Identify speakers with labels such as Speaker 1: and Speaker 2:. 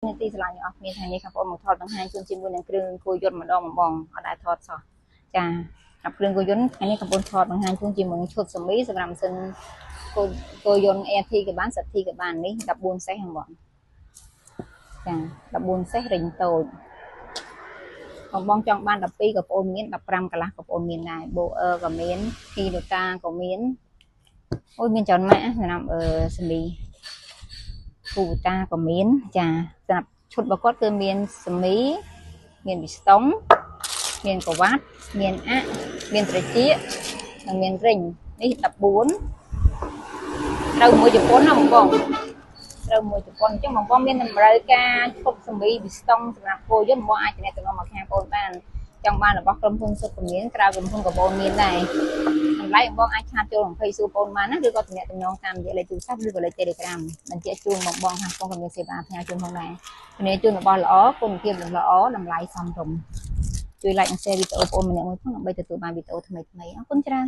Speaker 1: នាទីឆ្លាញ់អស់គ្នាថ្ងៃនេះខាងបងមកថតបង្ហាញជូនជាមួយនឹងគ្រឿងគោយន្តម្ដងបងអត់ដែរថតសោះចាអាគ្រឿងគោយន្តថ្ងៃនេះខាងបងថតបង្ហាញជូនជាមួយនឹងឈុតសមីសម្រាប់ម៉ាស៊ីនគោយន្ត AT ក៏បានសិទ្ធិក៏បាននេះ14សេសហ្នឹងបងចា14សេសរិញតូចបងចង់បាន12ក៏បងមាន15កន្លះក៏បងមានដែរបូអឺក៏មានភីដូតាក៏មានអូយមានច្រើនម៉ាក់សម្រាប់សមីគូតាក៏មានចាសម្រាប់ឈុតរបស់គាត់គឺមានសមីមានវីស្តុងមានកវ៉ាត់មានអាក់មានត្រចៀកនិងមានរិញនេះ14ត្រូវមួយជប៉ុនណាបងត្រូវមួយជប៉ុនអញ្ចឹងបងមានតម្រូវការឈុតសមីវីស្តុងសម្រាប់គោយន្តបងអាចទំនាក់ទំនងមកខាងបងបានចង់បានរបស់ក្រុមហ៊ុនសុខមានក្រៅក្រុមហ៊ុនក៏បងមានដែរតម្លៃបងអាចឆាតចូល20សួរបងបានណាឬក៏ទំនាក់ទំនងតាមរយៈលេខទូរស័ព្ទឬក៏លេខ Telegram បញ្ជាក់ជូនបងខាងបងក៏មានសេវាផ្ញើជូនផងដែរជំនាញជូនរបស់ល្អគុណភាពល្អតម្លៃសមរម្យជួយ like និង share វីដេអូបងម្នាក់មួយផងដើម្បីទទួលបានវីដេអូថ្មីៗអរគុណច្រើន